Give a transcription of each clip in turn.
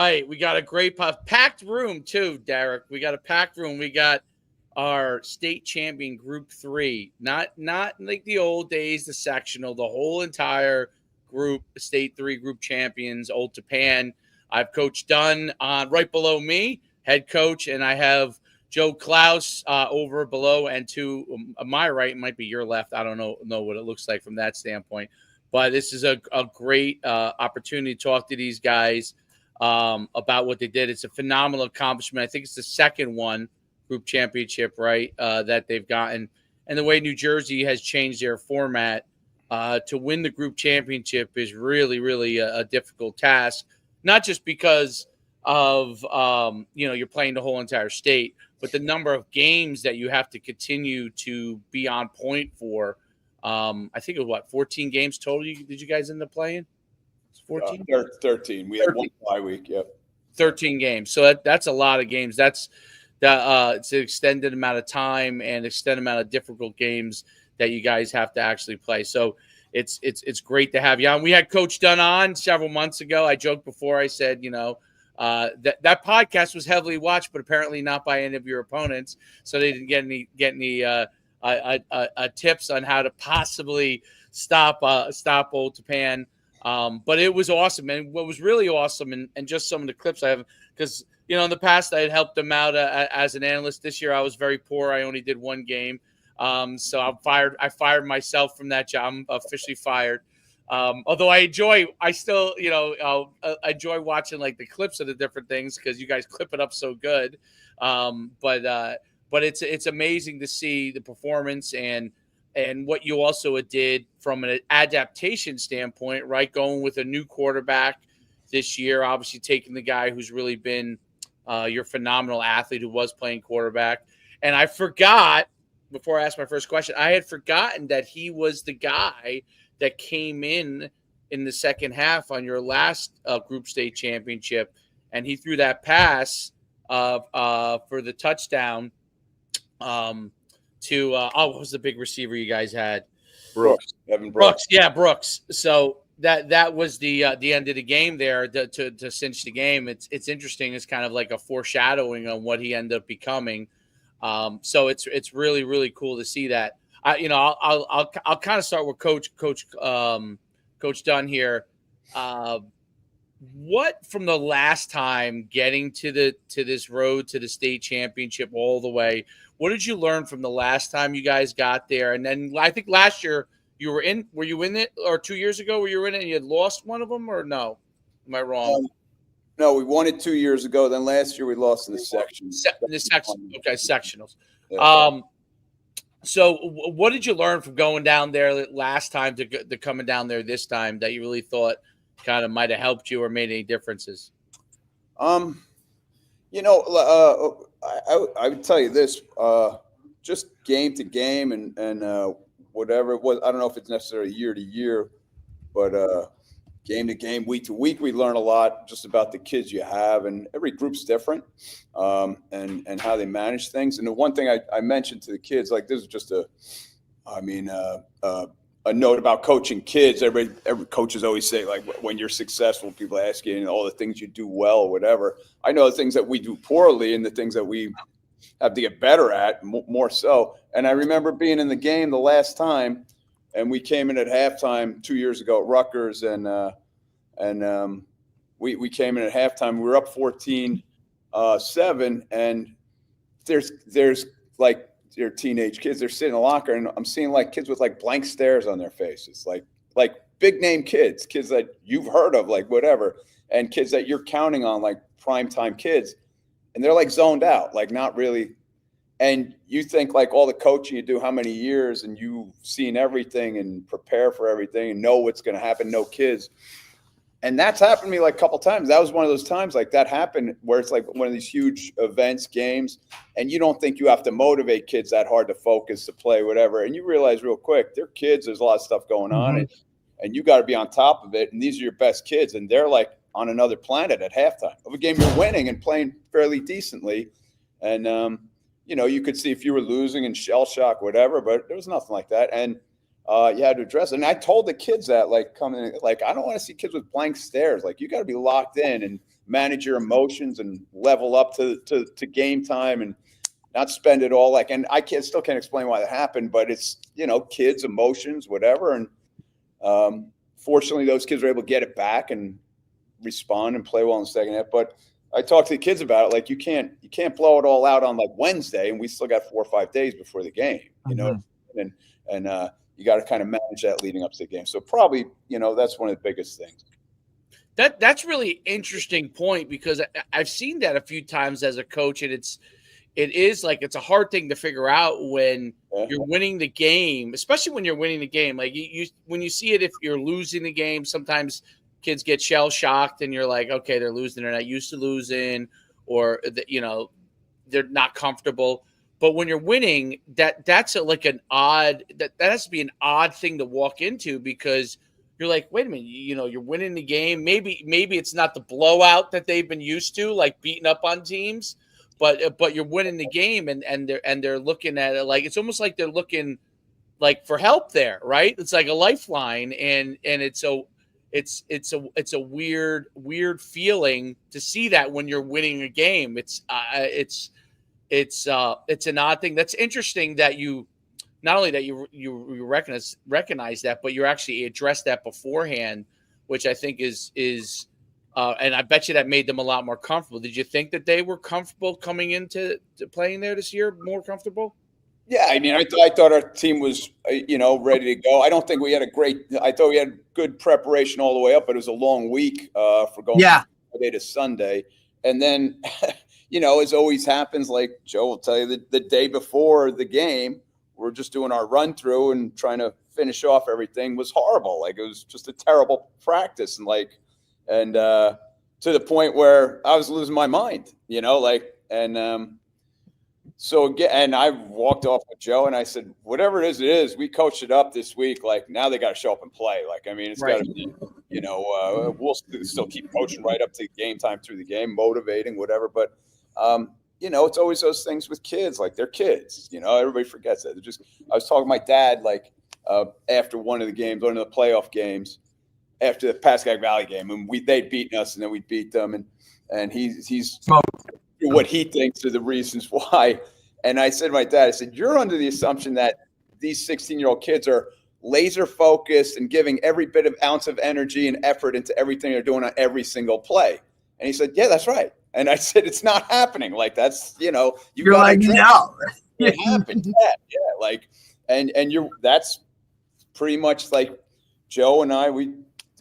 right. We got a great packed room too, Derek. We got a packed room. We got our state champion group 3, not like the old days, the sectional, the whole entire group, state 3 group champions, Old Tappan. I have Coach Dunn on right below me, head coach, and I have Joe Klaus over below, and to my right, might be your left. I don't know what it looks like from that standpoint. But this is a great opportunity to talk to these guys about what they did. It's a phenomenal accomplishment. I think it's the second one, group championship, right, that they've gotten. And the way New Jersey has changed their format to win the group championship is really, really a difficult task, not just because of, you're playing the whole entire state, but the number of games that you have to continue to be on point for. I think it was 14 games total. Did you guys end up playing? 14? 13. We had one bye week. Yep. 13 games. So that's a lot of games. It's an extended amount of time and extended amount of difficult games that you guys have to actually play. So it's great to have you on. We had Coach Dunn on several months ago. I joked before. I said, that podcast was heavily watched, but apparently not by any of your opponents. So they didn't get any tips on how to possibly stop Old Tappan. But it was awesome. And what was really awesome, and just some of the clips I have, because, in the past I had helped them out as an analyst. This year I was very poor. I only did one game. So I fired myself from that job. I'm officially fired. Although I still enjoy watching like the clips of the different things, because you guys clip it up so good. But it's amazing to see the performance and what you also did from an adaptation standpoint, right? Going with a new quarterback this year, obviously taking the guy who's really been your phenomenal athlete who was playing quarterback. And I forgot, before I asked my first question, I had forgotten that he was the guy that came in the second half on your last group state championship. And he threw that pass for the touchdown to what was the big receiver you guys had? Evan Brooks. Yeah, Brooks. So that was the end of the game there to cinch the game. It's interesting. It's kind of like a foreshadowing on what he ended up becoming. So it's really, really cool to see that. I'll kind of start with Coach Dunn here. What from the last time getting to this road to the state championship all the way? What did you learn from the last time you guys got there? And then I think last year you were in. Were you in it, or 2 years ago were you in it and you had lost one of them, or no? Am I wrong? No, we won it 2 years ago. Then last year we lost in the sections. Okay, sectionals. Yeah. So what did you learn from going down there last time to coming down there this time that you really thought kind of might have helped you or made any differences? I would tell you this, just game to game and whatever it was. I don't know if it's necessarily year to year, but game to game, week to week, we learn a lot just about the kids you have, and every group's different, and how they manage things. And the one thing I mentioned to the kids, like this is just a note about coaching kids. Every coaches always say, like, when you're successful, people ask you, and all the things you do well or whatever. I know the things that we do poorly and the things that we have to get better at, more so. And I remember being in the game the last time, and we came in at halftime 2 years ago at Rutgers, and we came in at halftime. We were up 14-7, and there's like, they're teenage kids. They're sitting in the locker, and I'm seeing like kids with like blank stares on their faces, like big name kids that you've heard of, like whatever, and kids that you're counting on, like primetime kids, and they're like zoned out, like not really. And you think like all the coaching you do, how many years, and you've seen everything and prepare for everything and know what's going to happen. No kids. And that's happened to me like a couple times. That was one of those times like that happened where it's like one of these huge events, games, and you don't think you have to motivate kids that hard to focus, to play, whatever. And you realize real quick, they're kids. There's a lot of stuff going on, and you got to be on top of it. And these are your best kids, and they're like on another planet at halftime of a game you're winning and playing fairly decently. And, you could see if you were losing and shell shock, whatever, but there was nothing like that. And you had to address it. And I told the kids that, like, coming in, like, I don't want to see kids with blank stares. Like, you got to be locked in and manage your emotions and level up to game time and not spend it all and I still can't explain why that happened, but it's, kids, emotions, whatever. And fortunately those kids were able to get it back and respond and play well in the second half. But I talked to the kids about it. You can't blow it all out on Wednesday, and we still got 4 or 5 days before the game, and you got to kind of manage that leading up to the game. So probably, that's one of the biggest things. That's really interesting point, because I've seen that a few times as a coach, and it's a hard thing to figure out when you're winning the game, especially when you're winning the game. When you see it, if you're losing the game, sometimes kids get shell shocked and you're like, okay, they're losing. They're not used to losing, or they're not comfortable. But when you're winning, that's an odd, that has to be an odd thing to walk into, because you're like, wait a minute, you're winning the game. Maybe it's not the blowout that they've been used to, like beating up on teams, but you're winning the game, and they're looking at it like it's almost like they're looking like for help there, right? It's like a lifeline, and it's a weird feeling to see that when you're winning a game. It's an odd thing. That's interesting that you not only that you recognize that, but you actually addressed that beforehand, which I think is and I bet you that made them a lot more comfortable. Did you think that they were comfortable coming into playing there this year, more comfortable? Yeah, I mean, I thought our team was, ready to go. I don't think we had I thought we had good preparation all the way up, but it was a long week for going from Friday to Sunday. And then, as always happens, like Joe will tell you, the day before the game, we're just doing our run through and trying to finish off everything was horrible. It was just a terrible practice. And to the point where I was losing my mind, so again, and I walked off with Joe and I said, whatever it is, we coached it up this week. Now they got to show up and play. It's got to be, we'll still keep coaching right up to game time through the game, motivating, whatever. But, it's always those things with kids, they're kids, everybody forgets that. I was talking to my dad, after one of the games, one of the playoff games, after the Pascagoula Valley game, and they'd beaten us and then we beat them. And he's what he thinks are the reasons why. And I said to my dad, I said, you're under the assumption that these 16-year-old kids are laser focused and giving every bit of ounce of energy and effort into everything they're doing on every single play. And he said, yeah, that's right. And I said, it's not happening. That's, you're like, no. It happened. Yeah. And that's pretty much Joe and I,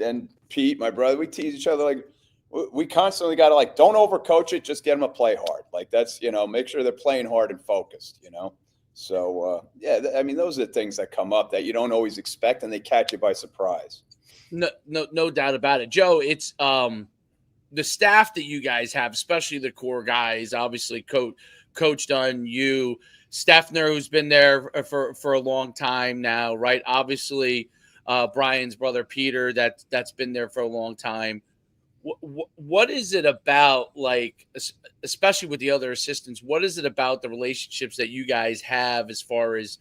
and Pete, my brother, we tease each other we constantly got to don't overcoach it, just get them to play hard. That's, make sure they're playing hard and focused, So, I mean, those are the things that come up that you don't always expect, and they catch you by surprise. No doubt about it. Joe, it's the staff that you guys have, especially the core guys, obviously Coach Dunn, you, Steffner, who's been there for a long time now, right? Obviously, Brian's brother, Peter, that's been there for a long time. What is it about, especially with the other assistants, what is it about the relationships that you guys have, as far as,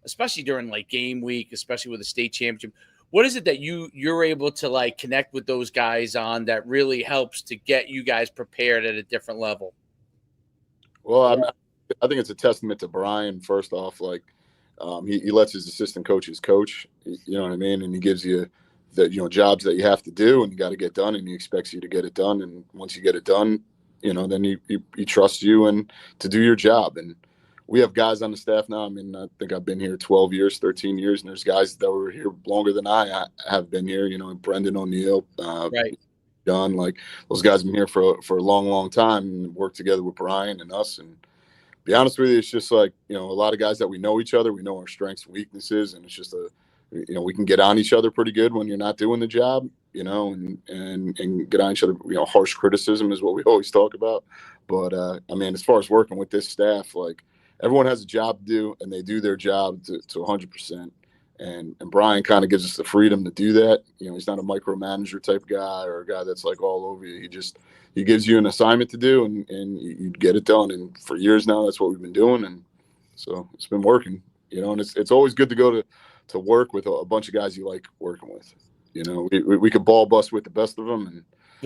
especially during game week, especially with the state championship? What is it that you're able to connect with those guys on that really helps to get you guys prepared at a different level? Well, I think it's a testament to Brian, first off. He lets his assistant coaches coach, you know what I mean? And he gives you the jobs that you have to do and you got to get done, and he expects you to get it done. And once you get it done, then he trusts you and to do your job. And we have guys on the staff now. I mean, I think I've been here 12 years, 13 years, and there's guys that were here longer than I have been here. Brendan O'Neill, right, Dunn, those guys have been here for a long, long time and worked together with Brian and us. And to be honest with you, it's just a lot of guys that we know each other. We know our strengths and weaknesses, and it's just we can get on each other pretty good when you're not doing the job, and get on each other. Harsh criticism is what we always talk about. But I mean, as far as working with this staff, everyone has a job to do, and they do their job to 100%. And Brian kind of gives us the freedom to do that. He's not a micromanager type guy or a guy that's all over you. He gives you an assignment to do, and you get it done. And for years now, that's what we've been doing, and so it's been working. And it's always good to go to work with a bunch of guys you like working with. We could ball bust with the best of them, and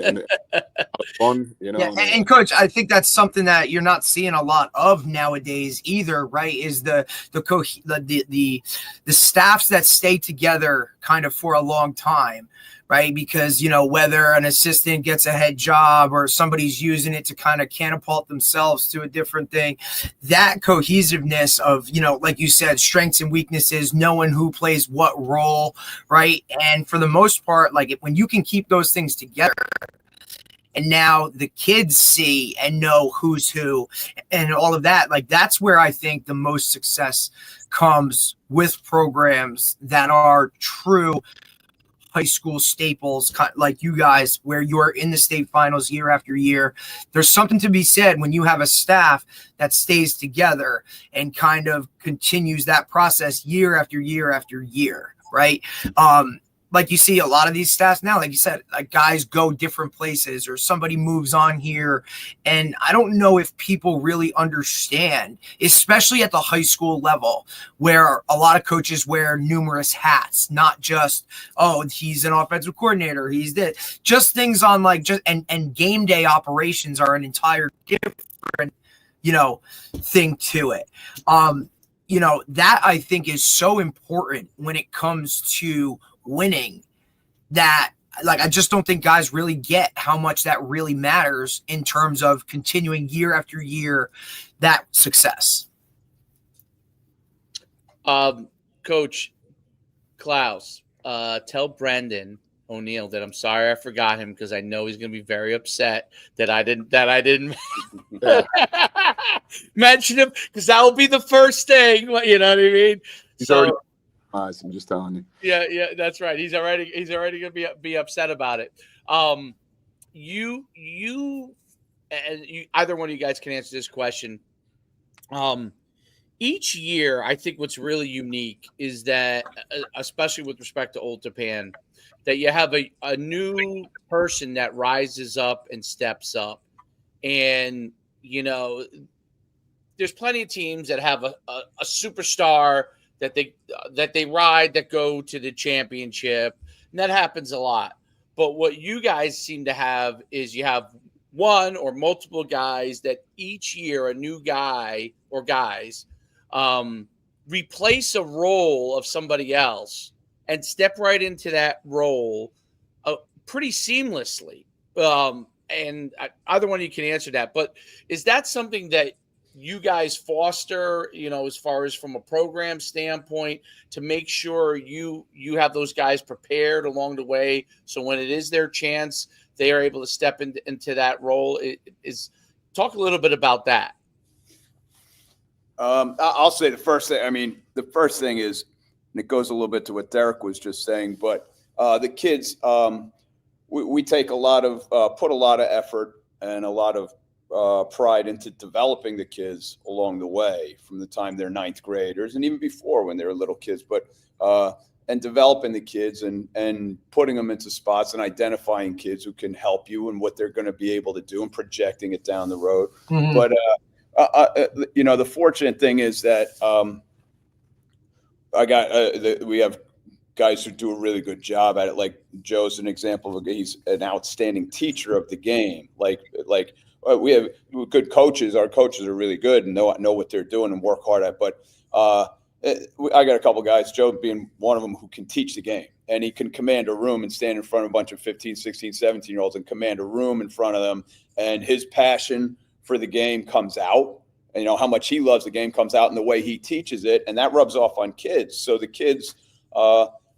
and fun, you know. Yeah, and Coach, I think that's something that you're not seeing a lot of nowadays either, right? Is the staffs that stay together kind of for a long time, right? Because, you know, whether an assistant gets a head job or somebody's using it to kind of catapult themselves to a different thing, that cohesiveness of, you know, like you said, strengths and weaknesses, knowing who plays what role, right? And for the most part, like when you can keep those things together, and now the kids see and know who's who and all of that, like that's where I think the most success comes with programs that are true high school staples like you guys, where you're in the state finals year after year. There's something to be said when you have a staff that stays together and kind of continues that process year after year after year, right? Like you see a lot of these staffs now, like you said, like guys go different places or somebody moves on here. And I don't know if people really understand, especially at the high school level, where a lot of coaches wear numerous hats, not just, oh, he's an offensive coordinator, he's this, just things on like just and game day operations are an entire different, you know, thing to it. You know, that I think is so important when it comes to winning, that like I just don't think guys really get how much that really matters in terms of continuing year after year that success. Coach Klaus, tell Brendan O'Neill that I'm sorry I forgot him, because I know he's going to be very upset that I didn't mention him, because that will be the first thing, you know what I mean? He's already I'm just telling you. Yeah, that's right. He's already going to be upset about it. You either one of you guys can answer this question. Each year, I think what's really unique is that, especially with respect to Old Tappan, that you have a new person that rises up and steps up. And, you know, there's plenty of teams that have a superstar that they ride that go to the championship, and that happens a lot. But what you guys seem to have is you have one or multiple guys that each year a new guy or guys replace a role of somebody else and step right into that role pretty seamlessly. And either one of you can answer that. But is that something that you guys foster, you know, as far as from a program standpoint, to make sure you have those guys prepared along the way, so when it is their chance, they are able to step into that role? Talk a little bit about that. I'll say the first thing. I mean, the first thing is, and it goes a little bit to what Derek was just saying, but the kids, we take a lot of put a lot of effort and a lot of pride into developing the kids along the way, from the time they're ninth graders and even before when they were little kids, but and developing the kids and putting them into spots and identifying kids who can help you and what they're going to be able to do and projecting it down the road. Mm-hmm. But you know, the fortunate thing is that we have guys who do a really good job at it. Like Joe's an example of, he's an outstanding teacher of the game. Like we have good coaches. Our coaches are really good and know what they're doing and work hard at. But I got a couple guys, Joe being one of them, who can teach the game. And he can command a room and stand in front of a bunch of 15, 16, 17-year-olds and command a room in front of them. And his passion for the game comes out. And, you know, how much he loves the game comes out in the way he teaches it. And that rubs off on kids. So the kids,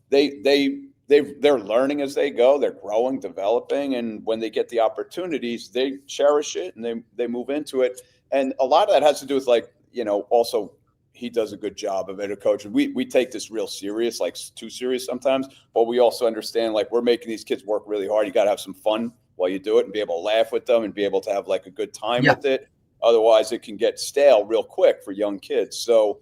they're learning as they go. They're growing, developing, and when they get the opportunities, they cherish it and they move into it. And a lot of that has to do with, like, you know, also he does a good job of it, a coach. We take this real serious, like too serious sometimes, but we also understand, like, we're making these kids work really hard. You got to have some fun while you do it and be able to laugh with them and be able to have like a good time with it. Otherwise, it can get stale real quick for young kids. So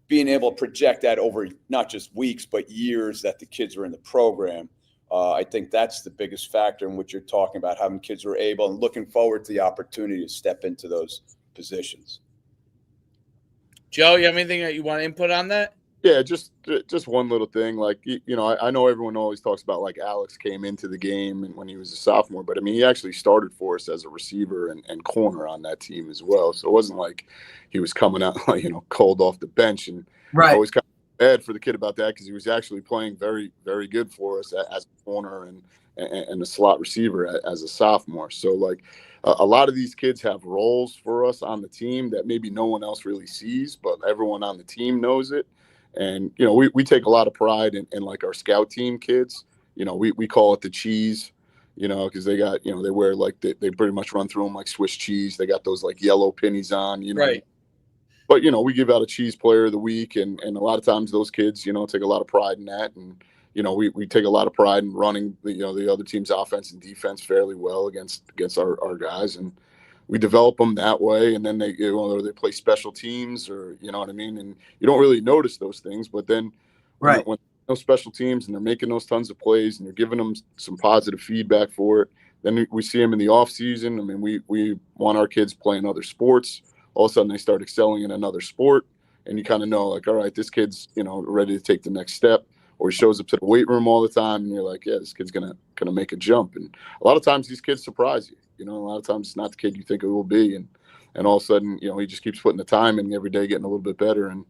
being able to project that over not just weeks, but years that the kids are in the program, I think that's the biggest factor in what you're talking about, having kids who are able and looking forward to the opportunity to step into those positions. Joe, you have anything that you want to input on that? Yeah, just one little thing. Like, you know, I know everyone always talks about like Alex came into the game and when he was a sophomore, but I mean, he actually started for us as a receiver and corner on that team as well. So it wasn't like he was coming out, you know, cold off the bench. And I Right. always kind of bad for the kid about that because he was actually playing very, very good for us as a corner and a slot receiver as a sophomore. So like a lot of these kids have roles for us on the team that maybe no one else really sees, but everyone on the team knows it. And, you know, we take a lot of pride in like our scout team kids. You know, we call it the cheese, you know, because they got, you know, they wear like they pretty much run through them like Swiss cheese. They got those like yellow pennies on, you know. Right. But, you know, we give out a cheese player of the week. And a lot of times those kids, you know, take a lot of pride in that. And, you know, we take a lot of pride in running, the other team's offense and defense fairly well against our guys. And we develop them that way, and then they play special teams, or you know what I mean. And you don't really notice those things, but then when those special teams and they're making those tons of plays and you're giving them some positive feedback for it, then we see them in the off season. I mean, we want our kids playing other sports. All of a sudden, they start excelling in another sport, and you kind of know, like, all right, this kid's ready to take the next step. Or he shows up to the weight room all the time, and you're like, yeah, this kid's gonna make a jump. And a lot of times these kids surprise you. You know, a lot of times it's not the kid you think it will be, and all of a sudden, you know, he just keeps putting the time in every day, getting a little bit better. And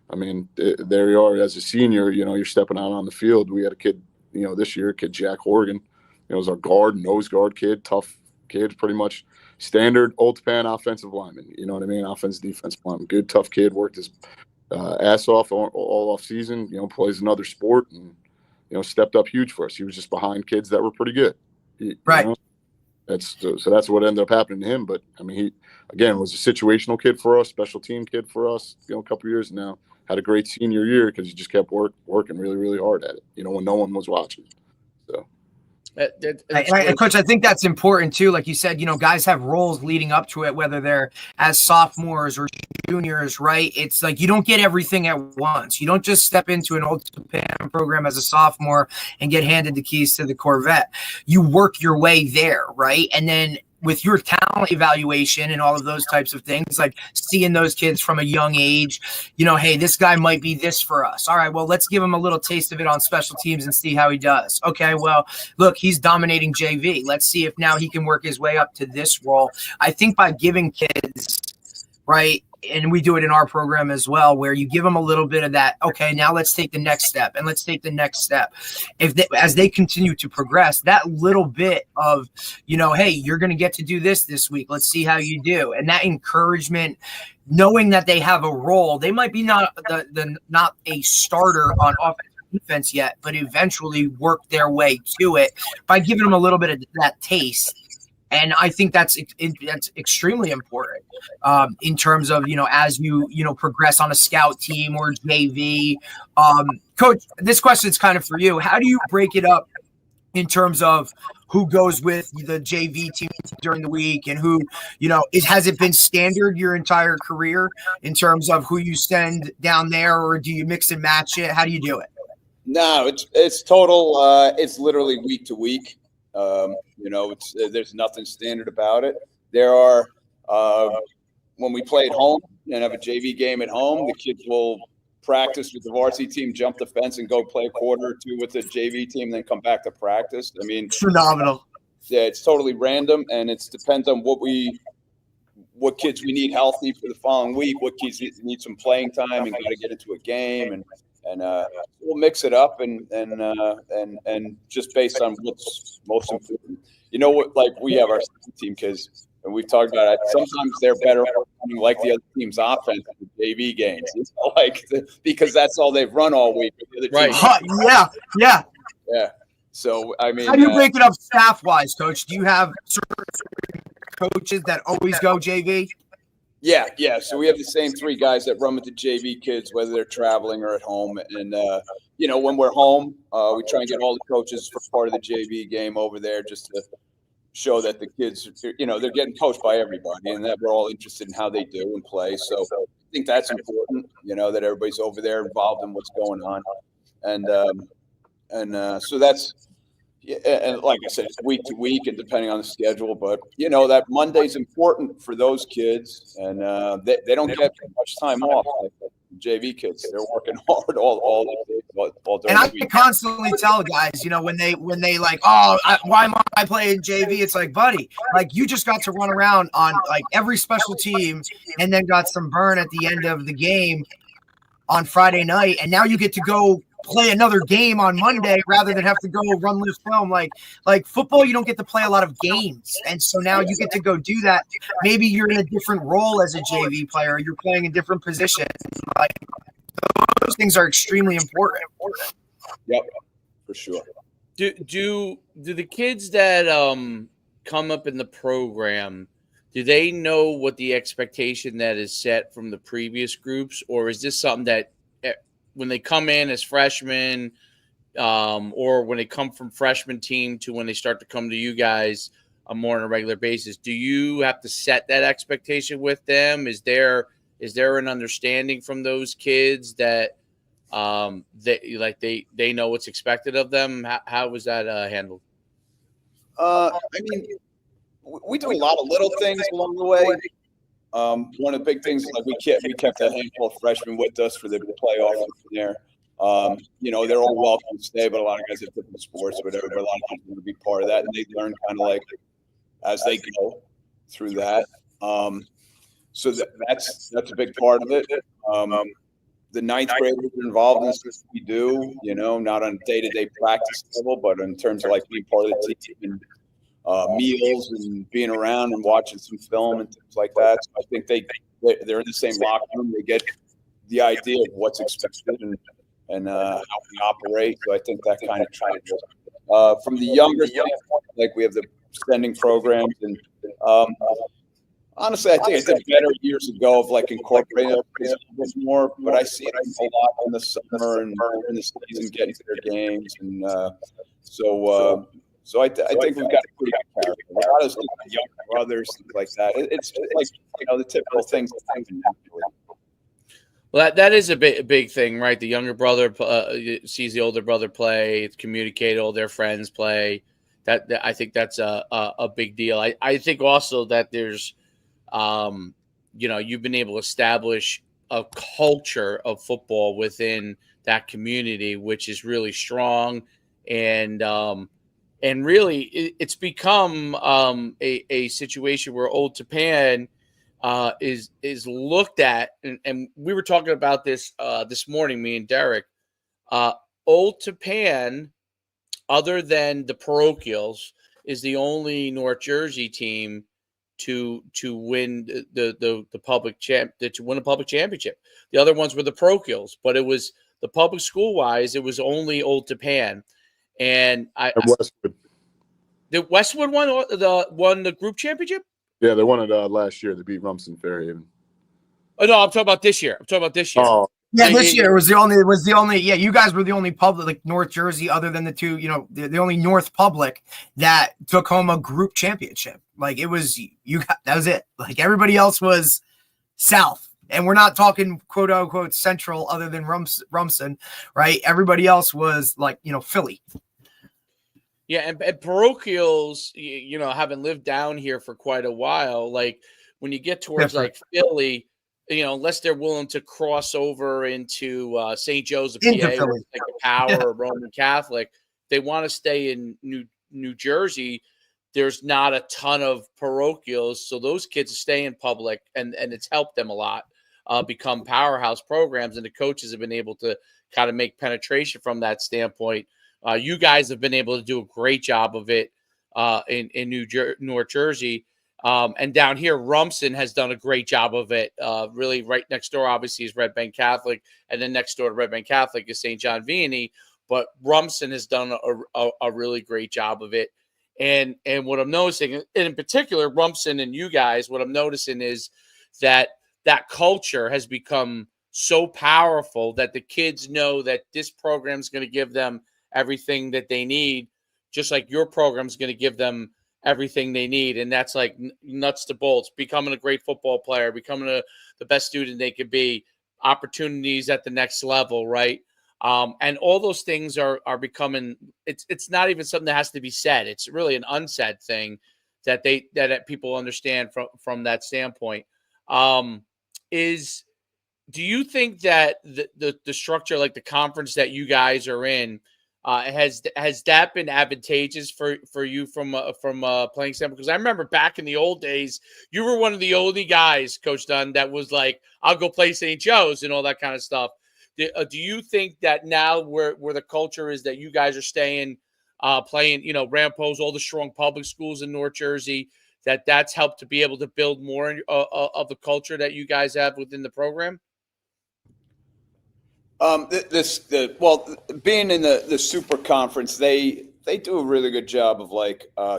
I mean, there you are as a senior. You know, you're stepping out on the field. We had a kid, you know, this year, kid Jack Horgan. You know, was our nose guard kid, tough kid, pretty much standard old Tappan offensive lineman. You know what I mean? Offensive, defensive lineman, good, tough kid. Worked his ass off all off season, you know, plays another sport, and you know, stepped up huge for us. He was just behind kids that were pretty good, right? You know? That's what ended up happening to him. But I mean, he again was a situational kid for us, special team kid for us. You know, a couple of years now, had a great senior year because he just kept working really, really hard at it. You know, when no one was watching. So. Coach, I think that's important too. Like you said, you know, guys have roles leading up to it, whether they're as sophomores or juniors, right? It's like you don't get everything at once. You don't just step into an old Japan program as a sophomore and get handed the keys to the Corvette. You work your way there, right? And then with your talent evaluation and all of those types of things, like seeing those kids from a young age, you know, hey, this guy might be this for us. All right, well, let's give him a little taste of it on special teams and see how he does. Okay, well, look, he's dominating JV. Let's see if now he can work his way up to this role. I think by giving kids, right, and we do it in our program as well, where you give them a little bit of that, okay, now let's take the next step, and let's take the next step. As they continue to progress, that little bit of, you know, hey, you're going to get to do this week. Let's see how you do. And that encouragement, knowing that they have a role, they might be not a starter on offense or defense yet, but eventually work their way to it by giving them a little bit of that taste. And I think that's extremely important in terms of, you know, as you progress on a scout team or JV. Coach, this question is kind of for you. How do you break it up in terms of who goes with the JV team during the week and who, you know, has it been standard your entire career in terms of who you send down there, or do you mix and match it? How do you do it? No, it's total. It's literally week to week. You know, there's nothing standard about it. There are when we play at home and have a JV game at home, the kids will practice with the varsity team, jump the fence, and go play a quarter or two with the JV team, then come back to practice. I mean, phenomenal. Yeah, it's totally random, and it depends on what kids we need healthy for the following week, what kids need some playing time and got to get into a game, and we'll mix it up and just based on what's most important. You know what? Like we have our team kids, and we've talked about it. Sometimes they're better like the other team's offense in the JV games, because that's all they've run all week. Right? Yeah. So I mean, how do you break it up staff wise, Coach? Do you have certain coaches that always go JV? Yeah. So we have the same three guys that run with the JV kids, whether they're traveling or at home. And, you know, when we're home, we try and get all the coaches for part of the JV game over there just to show that the kids, you know, they're getting coached by everybody and that we're all interested in how they do and play. So I think that's important, you know, that everybody's over there involved in what's going on. And so that's – yeah, and like I said, it's week to week and depending on the schedule. But, you know, that Monday's important for those kids. And they don't get much time off like JV kids. They're working hard all during And I the week. constantly tell guys, when they like, oh, why am I playing JV? It's like, buddy, like you just got to run around on like every special team and then got some burn at the end of the game on Friday night. And now you get to go play another game on Monday rather than have to go run lift film. Like football, you don't get to play a lot of games. And so now you get to go do that. Maybe you're in a different role as a JV player. You're playing in different positions. Like those things are extremely important. Yep, for sure. Do the kids that come up in the program, do they know what the expectation that is set from the previous groups, or is this something that when they come in as freshmen, or when they come from freshman team to when they start to come to you guys more on a regular basis, do you have to set that expectation with them? Is there an understanding from those kids that they know what's expected of them? How was that handled? I mean, we do a lot of little things along the way. One of the big things, like we kept a handful of freshmen with us for the playoff from there. They're all welcome to stay, but a lot of guys have different sports, whatever. But a lot of kids want to be part of that, and they learn kind of like as they go through that. So that's a big part of it. The ninth graders are involved in this. We do, not on day-to-day practice level, but in terms of like being part of the team and meals and being around and watching some film and things like that. So I think they're in the same locker room. They get the idea of what's expected and how we operate. So I think that kind of translates. From the younger standpoint, like we have the extending programs, and honestly, I think I did better years ago of like incorporating it a bit more. But I see it a lot in the summer and in the season getting to their games, and So I think we've got a pretty good character. A lot of young brothers, things like that. It's like the typical things that happen naturally. Well, that is a big thing, right? The younger brother sees the older brother play, communicate, all their friends play. That I think that's a big deal. I think also that there's, you've been able to establish a culture of football within that community, which is really strong, and really, it's become a situation where Old Tappan is looked at, and we were talking about this this morning, me and Derek. Old Tappan, other than the parochials, is the only North Jersey team to win the public to win a public championship. The other ones were the parochials, but it was the public school wise, it was only Old Tappan. And Westwood. The Westwood won the group championship? Yeah, they won it last year. They beat Rumson Fairhaven. Oh no, I'm talking about this year. Oh. Yeah, this year was the only. Yeah, you guys were the only public, like North Jersey, other than the two. The only North public that took home a group championship. Like it was that was it. Like everybody else was South, and we're not talking quote unquote Central, other than Rumson, right? Everybody else was like Philly. Yeah, and parochials, having lived down here for quite a while, like when you get towards like Philly, unless they're willing to cross over into St. Joseph, PA, or like a Power or Roman Catholic, they want to stay in New Jersey. There's not a ton of parochials, so those kids stay in public, and it's helped them a lot become powerhouse programs, and the coaches have been able to kind of make penetration from that standpoint. You guys have been able to do a great job of it in North Jersey. And down here, Rumson has done a great job of it. Really, right next door, obviously, is Red Bank Catholic. And then next door to Red Bank Catholic is St. John Vianney. But Rumson has done a really great job of it. And what I'm noticing, and in particular, Rumson and you guys, what I'm noticing is that culture has become so powerful that the kids know that this program is going to give them everything that they need, just like your program is going to give them everything they need. And that's like nuts to bolts, becoming a great football player, becoming the best student they could be, opportunities at the next level, right? And all those things are becoming, it's not even something that has to be said. It's really an unsaid thing that people understand from that standpoint. do you think that the structure, like the conference that you guys are in, has that been advantageous for you from a playing standpoint? Because I remember back in the old days, you were one of the only guys, Coach Dunn, that was like, I'll go play St. Joe's and all that kind of stuff. Do you think that now where the culture is that you guys are staying, playing, Ramapo's, all the strong public schools in North Jersey, that's helped to be able to build more of the culture that you guys have within the program? Being in the super conference, they do a really good job of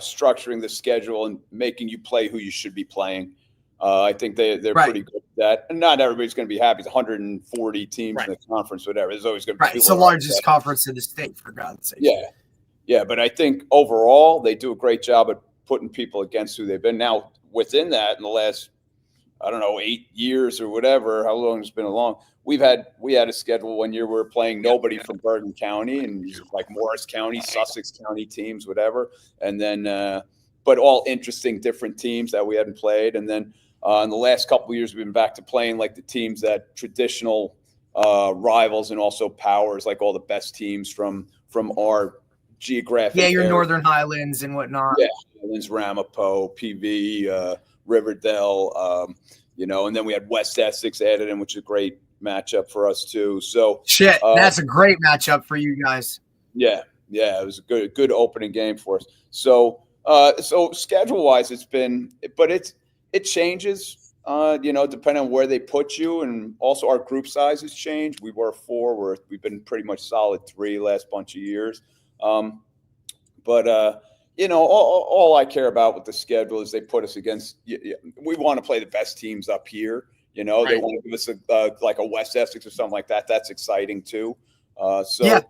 structuring the schedule and making you play who you should be playing. I think they're Right. pretty good at that. And not everybody's going to be happy. It's 140 teams Right. in the conference, whatever. There's always going to be Right. It's the largest conference in the state, for God's sake. Yeah. But I think overall they do a great job at putting people against who they've been. Now, within that, in the last, 8 years or whatever, how long it's been along, we had a schedule one year we were playing nobody from Bergen County and like Morris County, Sussex County teams, whatever. And then, but all interesting, different teams that we hadn't played. And then in the last couple of years, we've been back to playing like the teams that traditional rivals and also powers, like all the best teams from our geographic. Yeah, your area. Northern Highlands and whatnot. Yeah, Highlands, Ramapo, PV, Riverdale, and then we had West Essex added in, which is a great matchup for us too. So that's a great matchup for you guys. Yeah, it was a good opening game for us. So schedule wise, it's been, but it changes, depending on where they put you, and also our group sizes change. We were 4, we've been pretty much solid 3 last bunch of years. All I care about with the schedule is they put us against. We want to play the best teams up here. They want to give us like a West Essex or something like that. That's exciting too. So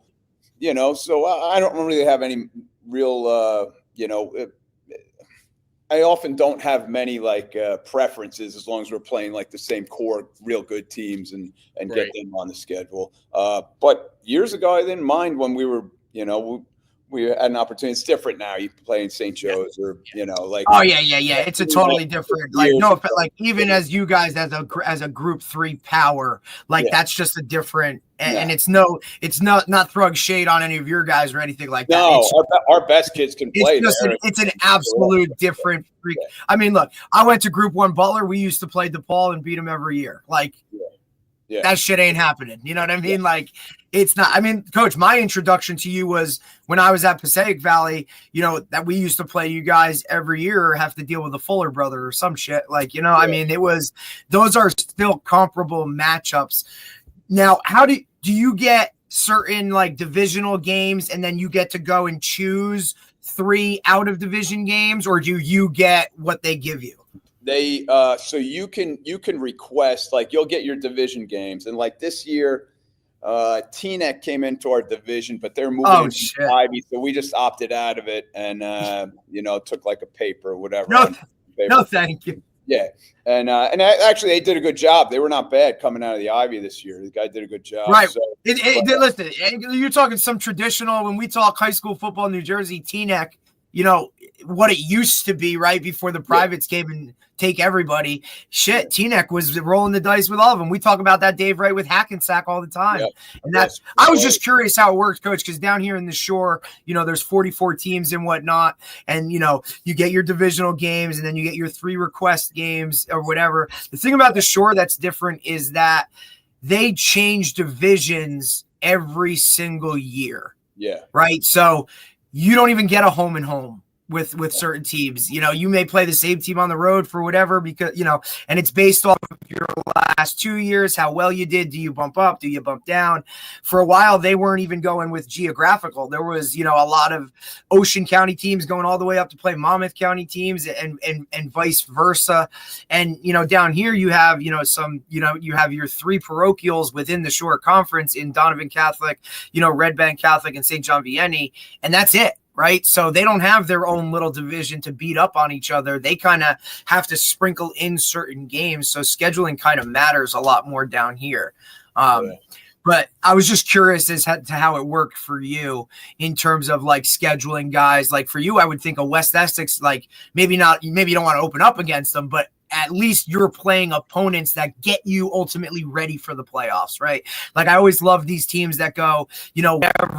I don't really have any real. I often don't have many preferences as long as we're playing like the same core, real good teams and get them on the schedule. But years ago, I didn't mind when we were, we had an opportunity. It's different now. You play in St. Joe's or, Oh yeah. It's a totally different, even as you guys as a group 3 power, that's just a different, and it's not throwing shade on any of your guys or anything like that. No, our best kids can play. It's an absolute different freak. Yeah. I mean, look, I went to Group 1 Butler. We used to play DePaul and beat them every year. That shit ain't happening. You know what I mean? Yeah. It's not. I mean, Coach, my introduction to you was when I was at Passaic Valley, that we used to play you guys every year or have to deal with a Fuller brother or some shit. I mean, those are still comparable matchups. Now, how do you get certain divisional games and then you get to go and choose 3 out of division games, or do you get what they give you? They so you can request, you'll get your division games, and this year TNEC came into our division, but they're moving into Ivy, so we just opted out of it and took a paper or whatever. No, thank you. Yeah, and actually they did a good job. They were not bad coming out of the Ivy this year. The guy did a good job. Right. So, listen, you're talking some traditional. When we talk high school football in New Jersey, TNEC, what it used to be right before the privates came and take everybody. Shit, TNEC was rolling the dice with all of them. We talk about that, Dave, right, with Hackensack all the time. Yep. And I was just curious how it works, Coach, because down here in the Shore, there's 44 teams and whatnot. And, you get your divisional games and then you get your 3 request games or whatever. The thing about the Shore that's different is that they change divisions every single year. Yeah. Right. So you don't even get a home and home with certain teams. You may play the same team on the road for whatever, because, and it's based off of your last 2 years, how well you did. Do you bump up? Do you bump down? For a while, they weren't even going with geographical. There was, a lot of Ocean County teams going all the way up to play Monmouth County teams and vice versa. And, down here you have, you have your 3 parochials within the Shore Conference in Donovan Catholic, Red Bank Catholic and St. John Vianney. And that's it. Right. So they don't have their own little division to beat up on each other. They kind of have to sprinkle in certain games. So scheduling kind of matters a lot more down here. But I was just curious as to how it worked for you in terms of scheduling guys. For you, I would think a West Essex, maybe not, maybe you don't want to open up against them, but at least you're playing opponents that get you ultimately ready for the playoffs, right? Like I always love these teams that go, whatever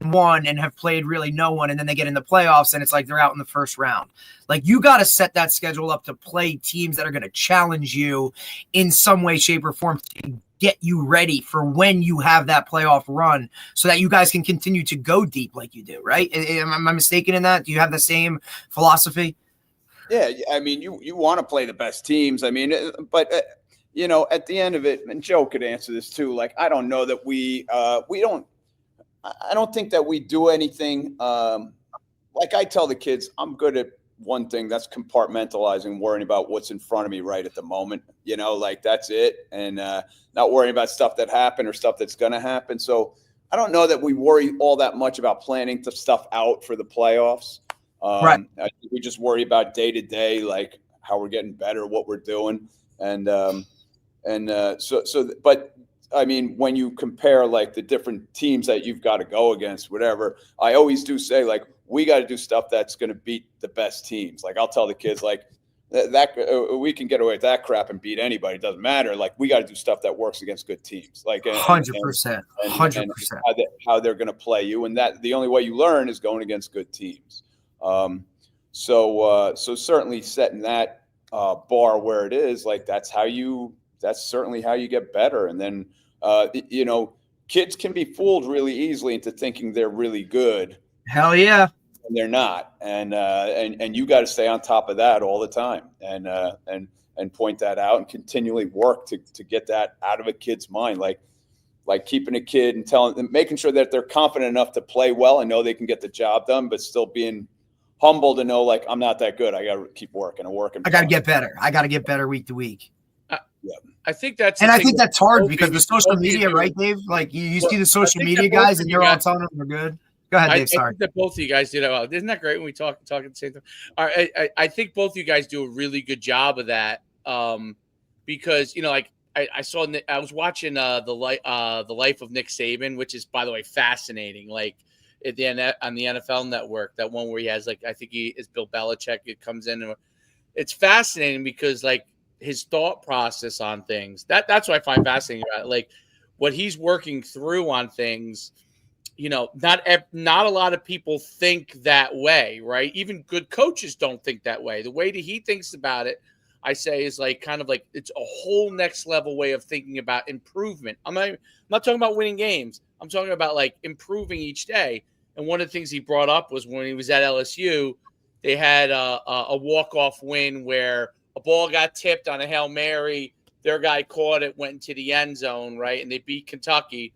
one and have played really no one, and then they get in the playoffs and it's like they're out in the first round. Like you got to set that schedule up to play teams that are going to challenge you in some way, shape, or form to get you ready for when you have that playoff run so that you guys can continue to go deep like you do, right? Am I mistaken in that? Do you have the same philosophy? Yeah, I mean, you want to play the best teams. I mean, but at the end of it, and Joe could answer this too. Like, I don't know that I don't think that we do anything. Like I tell the kids, I'm good at one thing, that's compartmentalizing, worrying about what's in front of me right at the moment. Like that's it, and not worrying about stuff that happened or stuff that's going to happen. So I don't know that we worry all that much about planning stuff out for the playoffs. Right. I think we just worry about day to day, like how we're getting better, what we're doing, but I mean, when you compare like the different teams that you've got to go against, whatever, I always do say like we got to do stuff that's going to beat the best teams. Like I'll tell the kids like that we can get away with that crap and beat anybody. It doesn't matter. Like we got to do stuff that works against good teams. Like 100%, 100%. How they're going to play you, and that the only way you learn is going against good teams. So certainly setting that bar where it is, like that's certainly how you get better. And then kids can be fooled really easily into thinking they're really good. Hell yeah. And they're not. And you got to stay on top of that all the time and point that out and continually work to get that out of a kid's mind. Like keeping a kid and telling them, making sure that they're confident enough to play well and know they can get the job done, but still being humble to know, like, I'm not that good. I got to keep working and working. I got to get better. I got to get better week to week. Yeah. I think that's hard because the social media, right, Dave? Like you see the social media guys and you're all telling them they're good. Go ahead, Dave. Sorry. I think that both of you guys do that well. Isn't that great when we talk at the same time? All right, I think both of you guys do a really good job of that because, like I was watching the Life of Nick Saban, which is, by the way, fascinating. Like on the NFL Network, that one where he has like, I think he is Bill Belichick. It comes in and it's fascinating because like his thought process on things. That's what I find fascinating about it. Like what he's working through on things. Not a lot of people think that way, right? Even good coaches don't think that way. The way that he thinks about it, I say, is like kind of like it's a whole next level way of thinking about improvement. I'm not talking about winning games. I'm talking about like improving each day. And one of the things he brought up was when he was at LSU, they had a walk-off win where a ball got tipped on a Hail Mary. Their guy caught it, went into the end zone, right? And they beat Kentucky.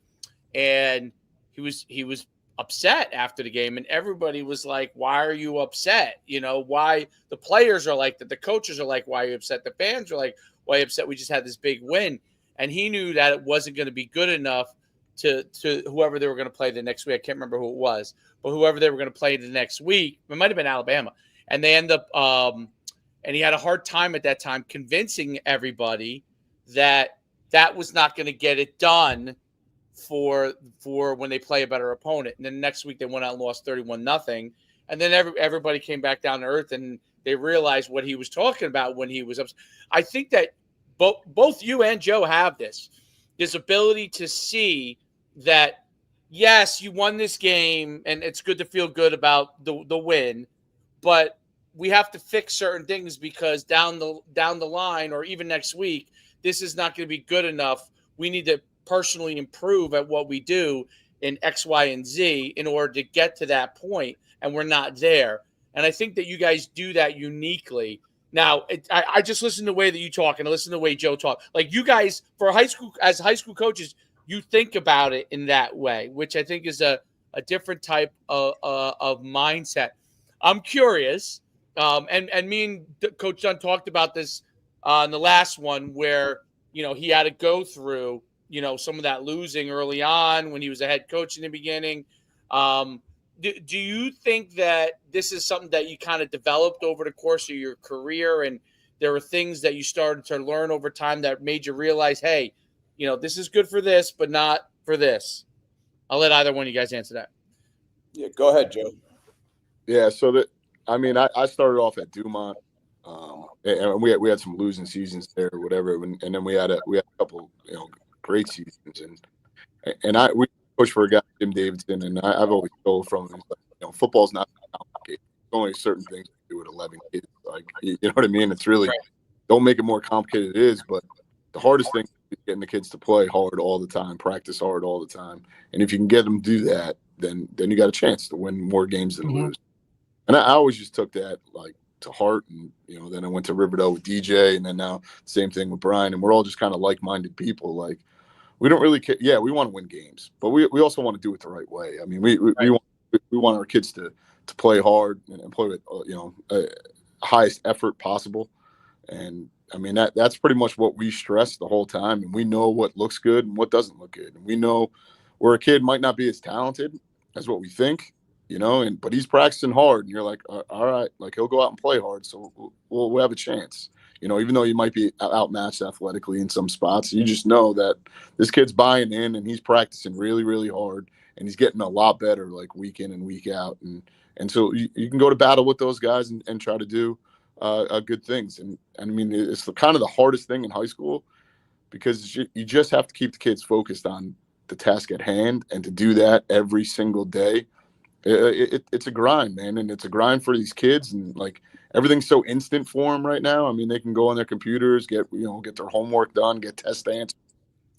And he was upset after the game, and everybody was like, why are you upset? Why the players are like that. The coaches are like, why are you upset? The fans are like, why are you upset? We just had this big win. And he knew that it wasn't going to be good enough to whoever they were going to play the next week. I can't remember who it was, but whoever they were going to play the next week, it might've been Alabama. And they end up, and he had a hard time at that time convincing everybody that was not going to get it done for when they play a better opponent. And then next week they went out and lost 31-0. And then everybody came back down to earth and they realized what he was talking about when he was upset. I think that both you and Joe have this ability to see that, yes, you won this game and it's good to feel good about the win, but we have to fix certain things because down the line or even next week, this is not going to be good enough. We need to personally improve at what we do in X, Y, and Z in order to get to that point, and we're not there. And I think that you guys do that uniquely. Now, I just listen to the way that you talk and I listen to the way Joe talk. Like you guys, as high school coaches, you think about it in that way, which I think is a different type of mindset. I'm curious, and me and Coach Dunn talked about this in the last one where he had to go through some of that losing early on when he was a head coach in the beginning. Do you think that this is something that you kind of developed over the course of your career and there were things that you started to learn over time that made you realize, hey, this is good for this, but not for this? I'll let either one of you guys answer that. Yeah, go ahead, Joe. Yeah, so I started off at Dumont. And we had some losing seasons there or whatever, and then we had a couple great seasons, and we push for a guy Jim Davidson, and I've always told from him, like, football's not complicated. There's only certain things to do with 11 kids. Like, you know what I mean? It's really don't make it more complicated than it is, but the hardest thing is getting the kids to play hard all the time, practice hard all the time, and if you can get them to do that, then you got a chance to win more games than lose. And I always just took that like to heart, and then I went to Riverdale with DJ, and then now same thing with Brian, and we're all just kind of like-minded people. Like, we don't really care. Yeah, we want to win games, but we also want to do it the right way. I mean, we want our kids to play hard and play with highest effort possible. And I mean, that's pretty much what we stress the whole time. And we know what looks good and what doesn't look good. And we know where a kid might not be as talented as what we think, but he's practicing hard. And you're like, all right, like, he'll go out and play hard, so we'll have a chance. Even though you might be outmatched athletically in some spots, you just know that this kid's buying in and he's practicing really, really hard, and he's getting a lot better, like, week in and week out. And so you can go to battle with those guys and try to do good things. And I mean, it's kind of the hardest thing in high school, because you just have to keep the kids focused on the task at hand, and to do that every single day. It's a grind, man, and it's a grind for these kids, and like, everything's so instant for them right now. I mean, they can go on their computers, get their homework done, get test answers.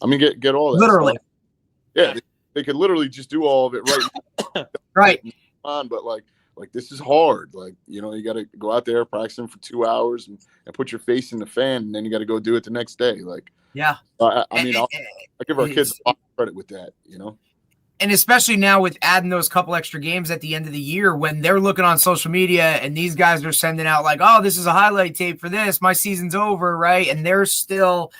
I mean, get all that Literally. stuff. Yeah, they could literally just do all of it right now. Right. But like this is hard. Like, you got to go out there practicing for 2 hours and put your face in the fan, and then you got to go do it the next day. Like, yeah. I mean, I give our kids a lot of credit with that, And especially now with adding those couple extra games at the end of the year, when they're looking on social media and these guys are sending out like, oh, this is a highlight tape for this, my season's over, right? And they're still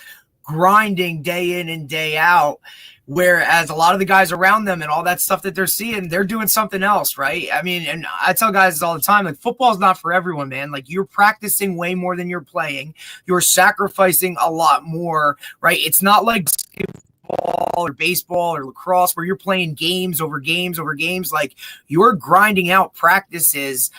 grinding day in and day out, whereas a lot of the guys around them and all that stuff that they're seeing, they're doing something else, right? I mean, and I tell guys all the time, like, football's not for everyone, man. Like, you're practicing way more than you're playing. You're sacrificing a lot more, right? It's not like or baseball or lacrosse where you're playing games over games over games. Like, you're grinding out practices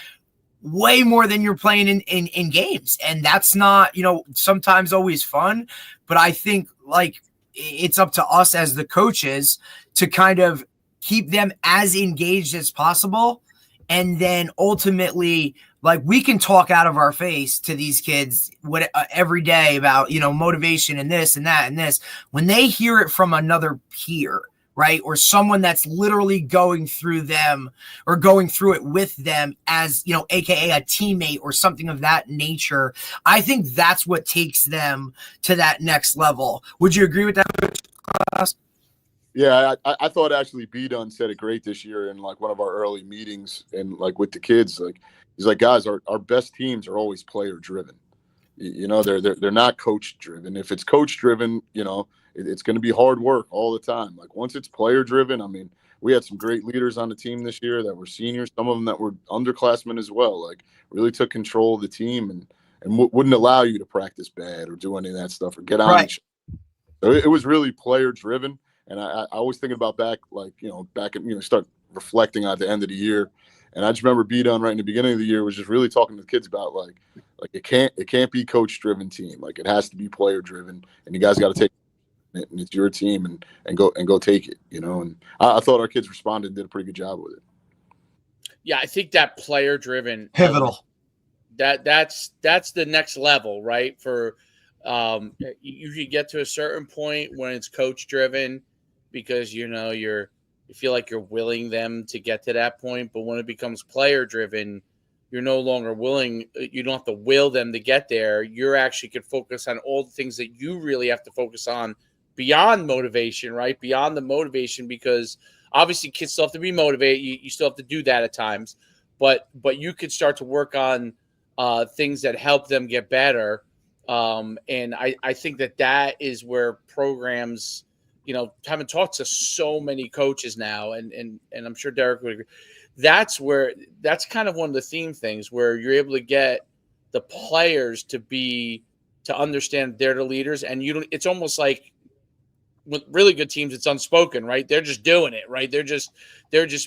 way more than you're playing in games. And that's not, sometimes always fun, but I think, like, it's up to us as the coaches to kind of keep them as engaged as possible. And then ultimately, like, we can talk out of our face to these kids every day about, motivation and this and that and this. When they hear it from another peer, right, or someone that's literally going through them or going through it with them as, AKA a teammate or something of that nature, I think that's what takes them to that next level. Would you agree with that, class? Yeah, I thought actually B. Dunn said it great this year in like one of our early meetings, and like with the kids, like, he's like, guys, our best teams are always player driven. They're not coach driven. If it's coach driven, it's going to be hard work all the time. Like, once it's player driven, I mean, we had some great leaders on the team this year that were seniors, some of them that were underclassmen as well. Like, really took control of the team and wouldn't allow you to practice bad or do any of that stuff or get on. Right. So it was really player driven. And I was thinking about back start reflecting at the end of the year. And I just remember B. Dunn right in the beginning of the year was just really talking to the kids about like it can't be coach driven team. Like, it has to be player driven, and you guys got to take it, and it's your team and go take it, And I thought our kids responded and did a pretty good job with it. Yeah, I think that player driven pivotal. That's the next level, right? For you can get to a certain point when it's coach driven, because you feel like you're willing them to get to that point. But when it becomes player driven, you're no longer willing. You don't have to will them to get there. You're actually can focus on all the things that you really have to focus on beyond motivation, right? Beyond the motivation, because obviously kids still have to be motivated. You still have to do that at times, but you could start to work on things that help them get better. And I think that is where programs, having talked to so many coaches now, and I'm sure Derek would agree, that's kind of one of the theme things where you're able to get the players to understand they're the leaders, and it's almost like with really good teams, it's unspoken, right? They're just doing it, right? They're just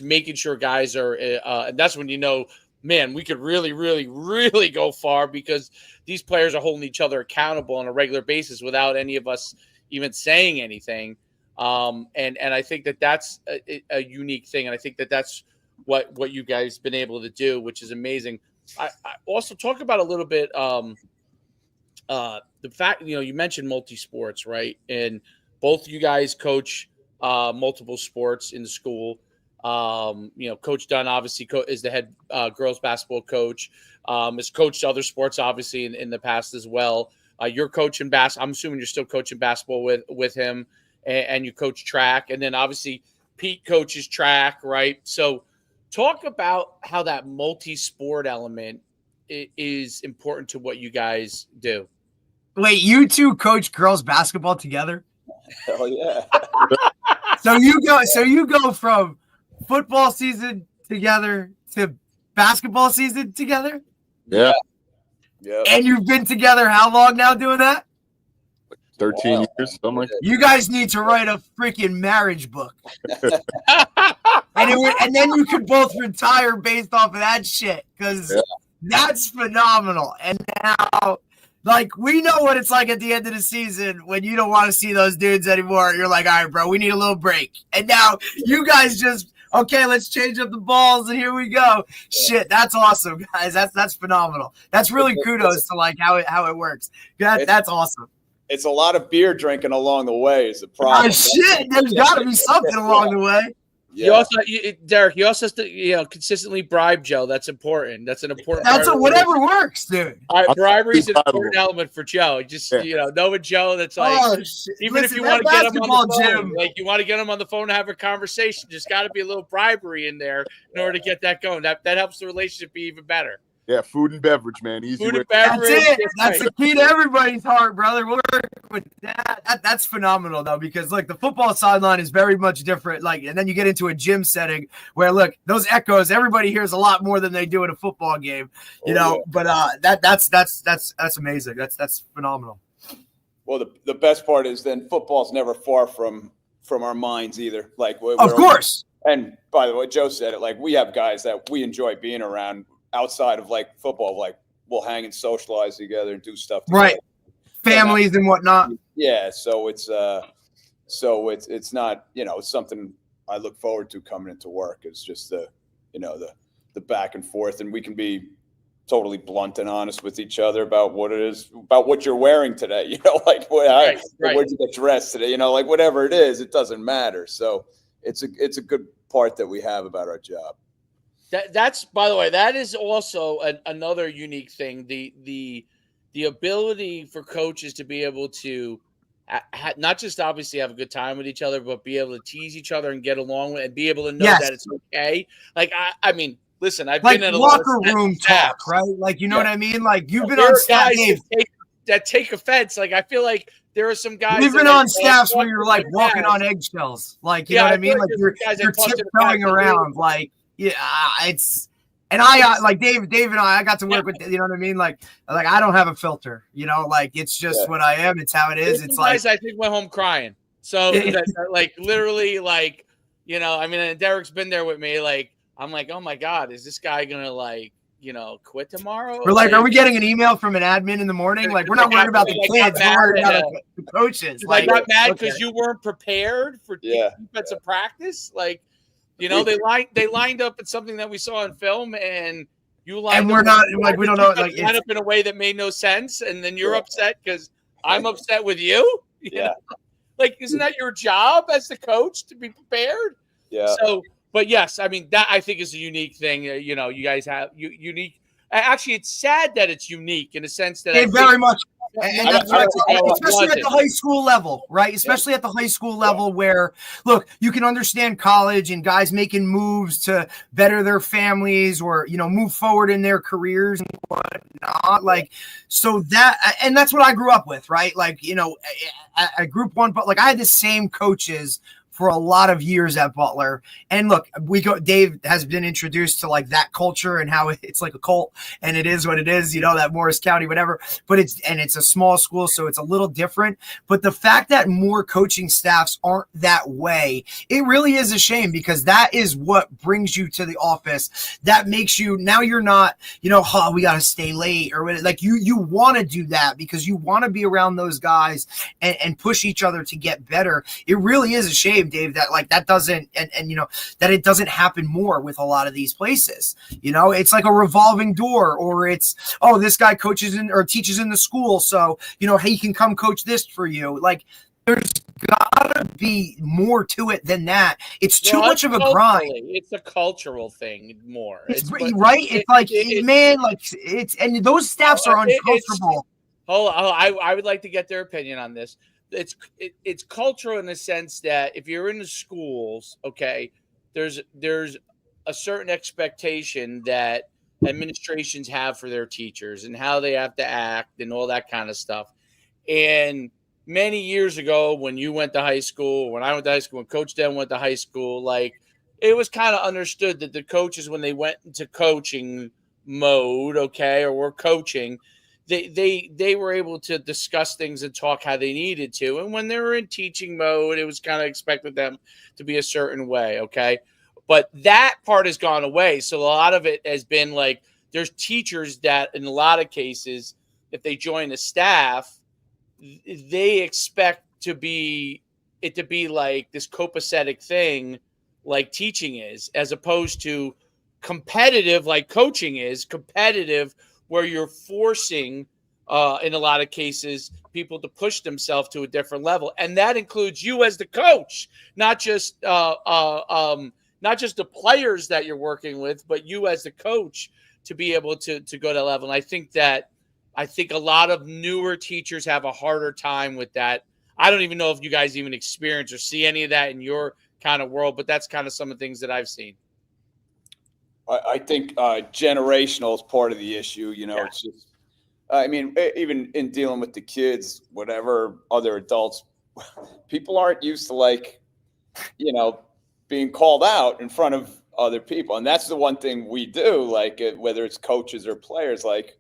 making sure guys are, and that's when man, we could really, really, really go far because these players are holding each other accountable on a regular basis without any of us even saying anything. And I think that that's a unique thing. And I think that that's what you guys been able to do, which is amazing. I also talk about a little bit the fact, you mentioned multi-sports, right? And both you guys coach multiple sports in the school. Coach Dunn obviously is the head girls basketball coach. Has coached other sports obviously in the past as well. You're coaching I'm assuming you're still coaching basketball with him, and you coach track, and then obviously Pete coaches track, right? So talk about how that multi-sport element is important to what you guys do. Wait, you two coach girls basketball together? Hell yeah. So you go from football season together to basketball season together? Yeah. Yeah. And you've been together how long now doing that? 13 years, something like that. You guys need to write a freaking marriage book. and then you could both retire based off of that shit, because that's phenomenal. And now, like, we know what it's like at the end of the season when you don't want to see those dudes anymore. You're like, all right, bro, we need a little break. And now you guys just, okay, let's change up the balls, and here we go. Shit, that's awesome, guys. That's phenomenal. That's really kudos to like how it works. That's awesome. It's a lot of beer drinking along the way is the problem. Shit, there's got to be something along the way. Yeah. Derek, you also has to consistently bribe Joe. That's important. That's an important. That's whatever works, dude. All right, bribery is an important element for Joe. Just knowing Joe, that's like even if you want to get him on the phone, like you want to get him on the phone to have a conversation, just got to be a little bribery in there in order to get that going. That helps the relationship be even better. Yeah, food and beverage, man. Easy. Food and beverage. That's it. That's the key to everybody's heart, brother. We'll work with that. That's phenomenal, though, because like the football sideline is very much different. Like, and then you get into a gym setting where, look, those echoes, everybody hears a lot more than they do in a football game, you know. But that's amazing. That's phenomenal. Well, the best part is then football's never far from our minds either. Like, of course. And by the way, Joe said it. Like, we have guys that we enjoy being around. Outside of like football, like we'll hang and socialize together and do stuff together. Right, families and whatnot. Yeah, so it's not, it's something I look forward to coming into work. It's just the back and forth, and we can be totally blunt and honest with each other about what it is, about what you're wearing today. Like where'd you get dressed today? Like whatever it is, it doesn't matter. So it's a good part that we have about our job. That's by the way, that is also another unique thing. The ability for coaches to be able to not just obviously have a good time with each other, but be able to tease each other and get along with, and be able to know that it's okay. Like I mean, listen, I've been in a locker room talk, right? Like what I mean? Like you've been on staff that take offense. Like I feel like there are some guys. You've been on staffs where you're like walking on eggshells. Like you know what I mean? Like you're tiptoeing around. Like. Yeah, and I like Dave and I got to work with, you know what I mean? Like I don't have a filter, like it's just what I am. It's how it is. It's like, I think went home crying. So like literally like, I mean, and Derek's been there with me. Like, I'm like, oh my God, is this guy going to quit tomorrow? We're like, are we getting an email from an admin in the morning? Like, we're not worried about the kids. We're worried about the coaches. Like, I got mad because you weren't prepared for defensive practice. Like, they lined up at something that we saw in film, and you lined and we're not like we don't know like lined up in a way that made no sense, and then you're upset because I'm upset with you. Yeah, like isn't that your job as the coach to be prepared? Yeah. So, but yes, I mean that I think is a unique thing. You guys have unique. Actually, it's sad that it's unique in a sense that very much. And that's especially at the high school level, right? Especially at the high school level where, look, you can understand college and guys making moves to better their families or, move forward in their careers and whatnot. Like, so and that's what I grew up with, right? Like, at Group 1, but like I had the same coaches for a lot of years at Butler. And look, Dave has been introduced to like that culture and how it's like a cult, and it is what it is, that Morris County, whatever, but it's a small school. So it's a little different, but the fact that more coaching staffs aren't that way, it really is a shame, because that is what brings you to the office. That makes you, now you're not, we got to stay late or whatever. Like you want to do that because you want to be around those guys and push each other to get better. It really is a shame, Dave, that like that doesn't, and that it doesn't happen more with a lot of these places. It's like a revolving door, or it's, oh, this guy coaches in or teaches in the school, so he can come coach this for you. Like, there's gotta be more to it than that. It's too much of a grind. It's a cultural thing more. It's right. And those staffs are uncomfortable. Hold on, I would like to get their opinion on this. It's cultural in the sense that if you're in the schools, okay, there's a certain expectation that administrations have for their teachers and how they have to act and all that kind of stuff. And many years ago, when you went to high school, when I went to high school, when Coach Dunn went to high school, like, it was kind of understood that the coaches, when they went into coaching mode, okay, or were coaching, they were able to discuss things and talk how they needed to. And when they were in teaching mode, it was kind of expected them to be a certain way, okay? But that part has gone away. So a lot of it has been like, there's teachers that in a lot of cases, if they join the staff, they expect it to be like this copacetic thing like teaching is, as opposed to competitive like coaching is, competitive where you're forcing in a lot of cases people to push themselves to a different level. And that includes you as the coach, not just the players that you're working with, but you as the coach to be able to go to that level. And I think a lot of newer teachers have a harder time with that. I don't even know if you guys even experience or see any of that in your kind of world, but that's kind of some of the things that I've seen. I think generational is part of the issue. It's just, even in dealing with the kids, whatever, other adults, people aren't used to being called out in front of other people. And that's the one thing we do, like whether it's coaches or players, like,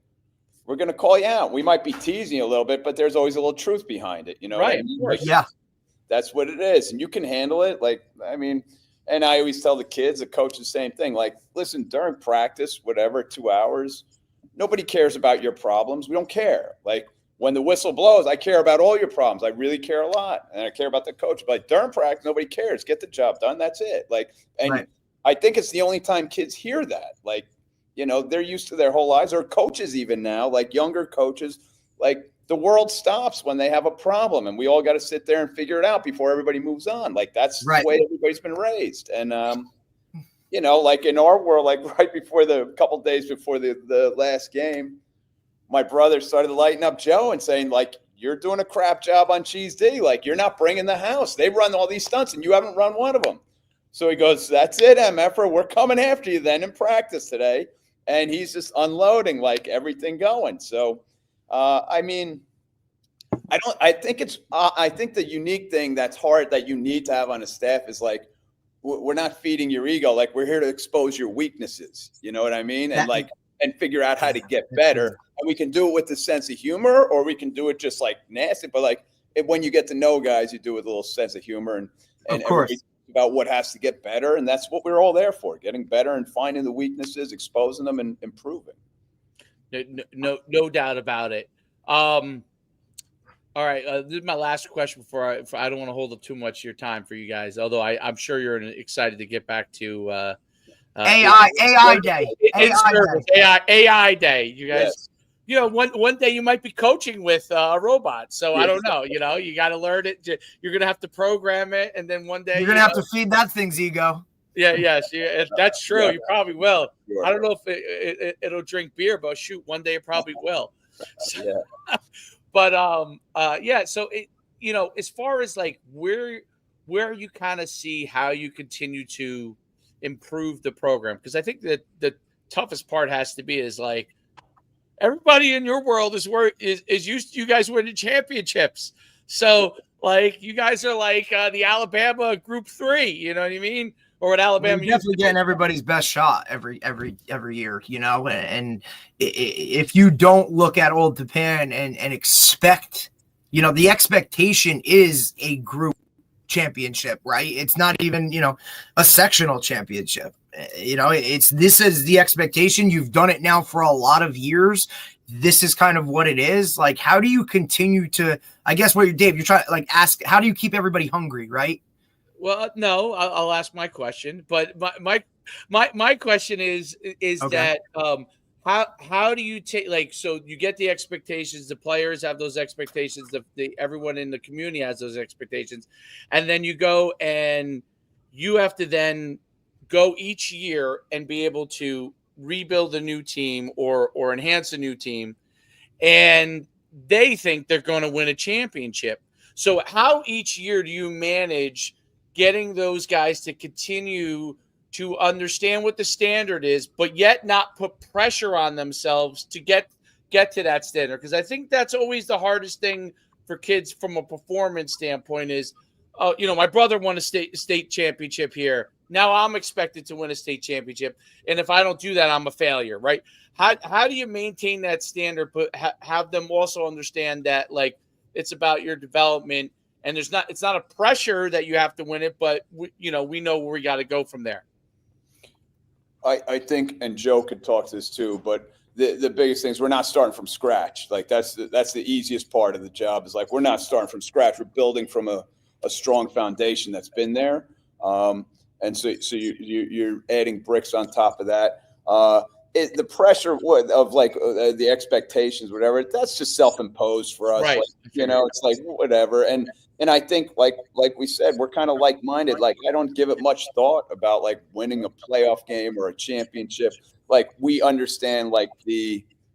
we're going to call you out. We might be teasing you a little bit, but there's always a little truth behind it. Right. Like, yeah. That's what it is. And you can handle it. And I always tell the kids, the coach, the same thing. Like, listen, during practice, whatever, 2 hours, nobody cares about your problems. We don't care. Like, when the whistle blows, I care about all your problems. I really care a lot. And I care about the coach. But during practice, nobody cares. Get the job done. That's it. Right. I think it's the only time kids hear that. Like, they're used to their whole lives, or coaches even now, like younger coaches, like the world stops when they have a problem and we all got to sit there and figure it out before everybody moves on. Like, that's right. The way everybody's been raised. And, like in our world, like right before a couple days before the last game, my brother started lighting up Joe and saying, like, you're doing a crap job on Cheese D. Like, you're not bringing the house. They run all these stunts and you haven't run one of them. So he goes, that's it, MFer. We're coming after you then in practice today. And he's just unloading like everything going. So, I think the unique thing that's hard that you need to have on a staff is like, we're not feeding your ego. Like, we're here to expose your weaknesses. You know what I mean? And figure out how to get better. And we can do it with a sense of humor, or we can do it just like nasty. But like, when you get to know guys, you do it with a little sense of humor and of course. About what has to get better. And that's what we're all there for, getting better and finding the weaknesses, exposing them, and improving. No doubt about it. All right. This is my last question before I don't want to hold up too much of your time for you guys, although I'm sure you're excited to get back to AI Day. AI Day. You guys, yes. One day you might be coaching with a robot. So I don't know, you got to learn it. You're going to have to program it. And then one day you're going to have to feed that thing's ego. Yeah. Yes. Yeah, that's true. Yeah. You probably will. Sure. I don't know if it'll drink beer, but shoot, one day it probably will. So, yeah. But, yeah. So as far as like where you kind of see how you continue to improve the program, because I think that the toughest part has to be is like, everybody in your world is used to you guys winning championships. So Like you guys are like the Alabama Group 3, you know what I mean? Or what Alabama We're definitely getting everybody's best shot every year, you know. And if you don't look at Old Tappan and expect, you know, the expectation is a group championship, right? It's not even, you know, a sectional championship. You know, this is the expectation. You've done it now for a lot of years. This is kind of what it is. Like, how do you continue to, I guess what Dave, you're trying to like ask, how do you keep everybody hungry, right? Well, no, I'll ask my question, but my question is Okay. that how do you take, like, so you get the expectations, the players have those expectations, the everyone in the community has those expectations, and then you go and you have to then go each year and be able to rebuild a new team or enhance a new team, and they think they're going to win a championship. So how each year do you manage getting those guys to continue to understand what the standard is, but yet not put pressure on themselves to get to that standard? Because I think that's always the hardest thing for kids from a performance standpoint is, oh, you know, my brother won a state championship here. Now I'm expected to win a state championship, and if I don't do that, I'm a failure, right? How do you maintain that standard, but have them also understand that, like, it's about your development, and it's not a pressure that you have to win it, but we know where we got to go from there. I think, and Joe could talk to this too, but the biggest thing is we're not starting from scratch. Like that's the easiest part of the job, is like we're not starting from scratch. We're building from a strong foundation that's been there. And so you're adding bricks on top of that. The pressure of like the expectations, whatever, that's just self-imposed for us. Right. Like, you know, it's like whatever. And I think like we said, we're kind of like-minded. Like I don't give it much thought about like winning a playoff game or a championship. Like we understand like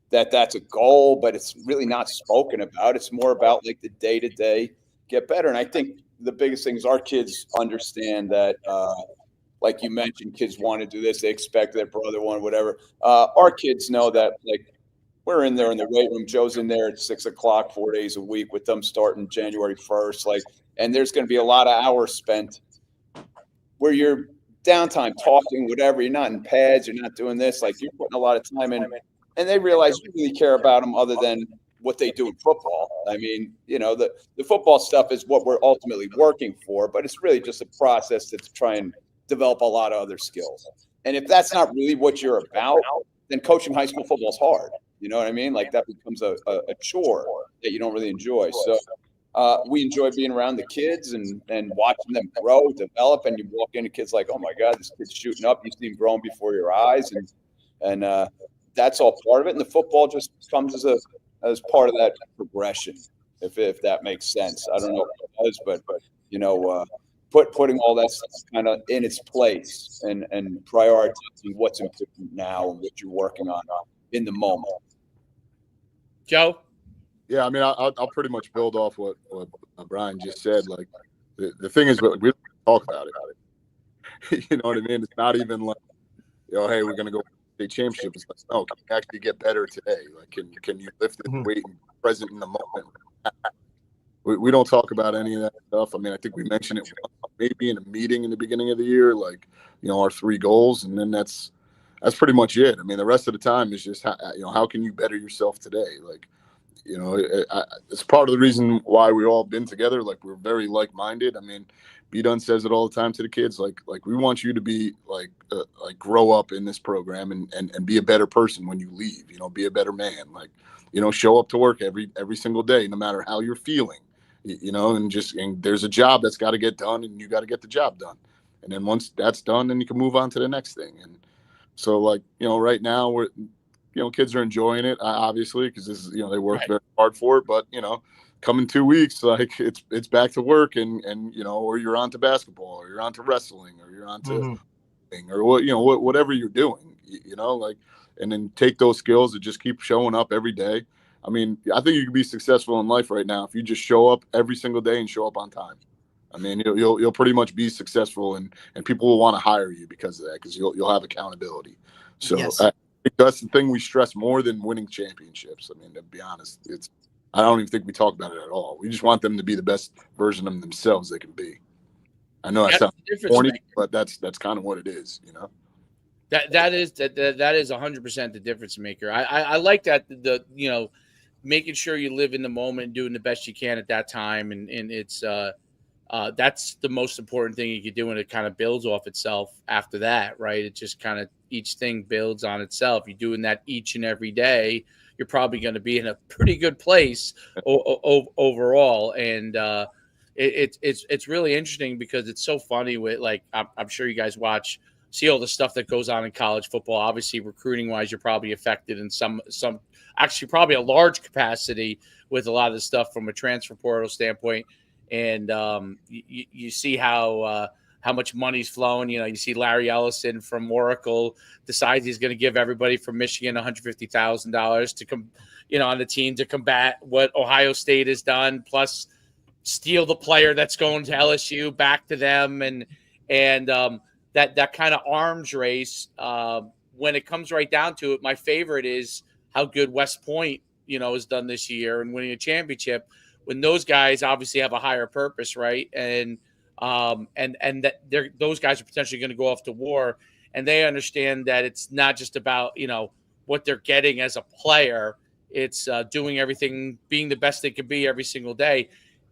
that's a goal, but it's really not spoken about. It's more about like the day-to-day get better. And I think the biggest thing is our kids understand that, like you mentioned, kids want to do this. They expect their brother one, whatever. Our kids know that, like, we're in there in the weight room. Joe's in there at 6 o'clock, 4 days a week with them starting January 1st. Like, and there's going to be a lot of hours spent where you're downtime talking, whatever. You're not in pads. You're not doing this. Like, you're putting a lot of time in. And they realize you really care about them other than what they do in football. I mean, you know, the football stuff is what we're ultimately working for, but it's really just a process to try and develop a lot of other skills. And if that's not really what you're about, then coaching high school football is hard. You know what I mean? Like that becomes a chore that you don't really enjoy. So we enjoy being around the kids and watching them grow, develop, and you walk into kids like, oh my God, this kid's shooting up. You see him growing before your eyes. And that's all part of it. And the football just comes as part of that progression, if that makes sense. I don't know if it does, but you know, putting all that stuff kind of in its place and prioritizing what's important now and what you're working on in the moment. Joe? Yeah, I mean, I'll pretty much build off what Brian just said. Like, the thing is, we don't talk about it. You know what I mean? It's not even like, you know, hey, we're going to go to the state championship. It's like, no, can you actually get better today? Like, can you lift it, weight, and be present in the moment? We don't talk about any of that stuff. I mean, I think we mentioned it maybe in a meeting in the beginning of the year, like, you know, our 3 goals, and then that's pretty much it. I mean, the rest of the time is just how can you better yourself today? Like, you know, it's part of the reason why we've all been together. Like, we're very like-minded. I mean, Dunn says it all the time to the kids. Like we want you to be like grow up in this program and be a better person when you leave. You know, be a better man. Like, you know, show up to work every single day, no matter how you're feeling. You know, and there's a job that's got to get done, and you got to get the job done. And then once that's done, then you can move on to the next thing. And so, like, you know, right now we're, you know, kids are enjoying it, obviously, because this is, you know, they work very hard for it. But, you know, come in 2 weeks, like it's back to work, and you know, or you're on to basketball, or you're on to wrestling, or you're on to or what, you know, whatever you're doing, you know, like, and then take those skills and just keep showing up every day. I mean, I think you can be successful in life right now if you just show up every single day and show up on time. I mean, you'll pretty much be successful, and people will want to hire you because of that, because you'll have accountability. So yes. I think that's the thing we stress more than winning championships. I mean, to be honest, I don't even think we talk about it at all. We just want them to be the best version of themselves they can be. I know that sounds corny, but that's kind of what it is, you know. That is 100% the difference maker. I like that, the making sure you live in the moment and doing the best you can at that time, and it's that's the most important thing you can do, and it kind of builds off itself after that, right? It just kind of, each thing builds on itself. You're doing that each and every day, you're probably going to be in a pretty good place overall. And it's really interesting because it's so funny with, like, I'm sure you guys see all the stuff that goes on in college football. Obviously, recruiting wise, you're probably affected in some actually probably a large capacity with a lot of the stuff from a transfer portal standpoint. And you see how much money's flowing. You see Larry Ellison from Oracle decides he's going to give everybody from Michigan $150,000 to come, on the team to combat what Ohio State has done, plus steal the player that's going to LSU back to them, and that kind of arms race. When it comes right down to it, my favorite is how good West Point, has done this year and winning a championship, when those guys obviously have a higher purpose, right? And that those guys are potentially going to go off to war, and they understand that it's not just about, what they're getting as a player. It's doing everything, being the best they can be every single day.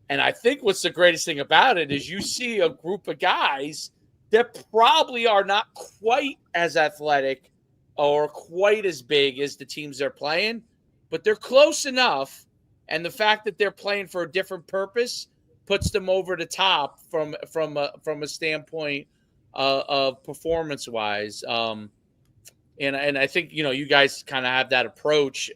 And I think what's the greatest thing about it is you see a group of guys that probably are not quite as athletic or quite as big as the teams they're playing, but they're close enough. And the fact that they're playing for a different purpose puts them over the top from a standpoint of performance wise. And I think, you guys kind of have that approach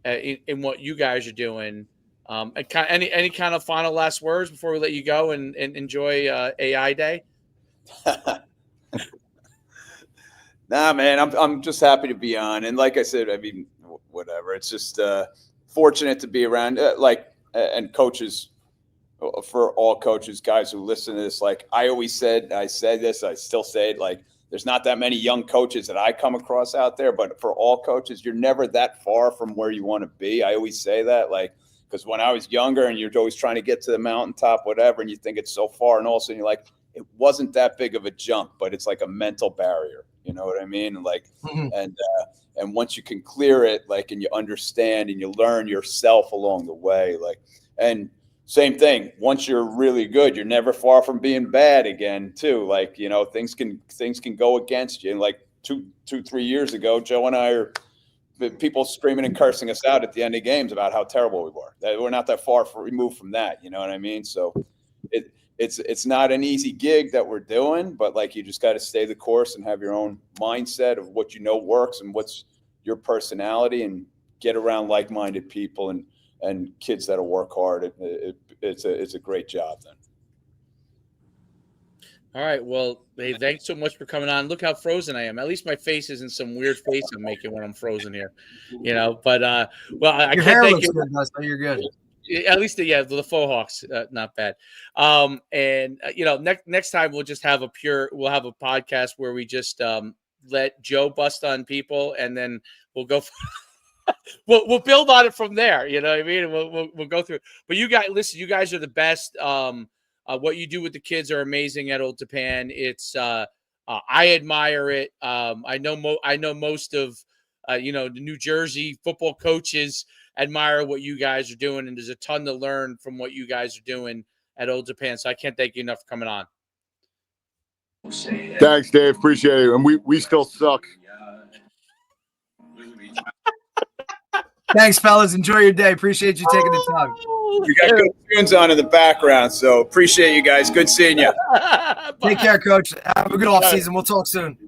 in what you guys are doing. Any kind of final last words before we let you go and enjoy AI Day? Nah, man, I'm just happy to be on. And like I said, I mean, whatever. It's just fortunate to be around, and coaches, for all coaches, guys who listen to this. Like I said this, I still say it, like, there's not that many young coaches that I come across out there, but for all coaches, you're never that far from where you want to be. I always say that, like, because when I was younger and you're always trying to get to the mountaintop, whatever, and you think it's so far, and all of a sudden you're like, it wasn't that big of a jump, but it's like a mental barrier. You know what I mean? And like, and once you can clear it, like, and you understand and you learn yourself along the way, like, and same thing. Once you're really good, you're never far from being bad again, too. Like, things can go against you. And like 3 years ago, Joe and I are people screaming and cursing us out at the end of games about how terrible we were. We're not that far removed from that. You know what I mean? So it's not an easy gig that we're doing, but like, you just got to stay the course and have your own mindset of what works and what's your personality, and get around like-minded people and kids that'll work hard. It's a great job then. All right. Well, hey, thanks so much for coming on. Look how frozen I am. At least my face isn't some weird face I'm making when I'm frozen here, But well, I your can't hair thank looks you. good, so you're good. At least the faux hawks, not bad. And next time we'll just have a podcast where we just let Joe bust on people, and then we'll go. We'll build on it from there. You know what I mean? And we'll go through. But you guys, listen, you guys are the best. What you do with the kids are amazing at Old Tappan. It's I admire it. I know most of the New Jersey football coaches admire what you guys are doing, and there's a ton to learn from what you guys are doing at Old Tappan. So I can't thank you enough for coming on. Thanks, Dave. Appreciate it. And we still suck. Thanks, fellas. Enjoy your day. Appreciate you taking the time. We got good tunes on in the background, so appreciate you guys. Good seeing you. Take care, Coach. Have a good off season. We'll talk soon.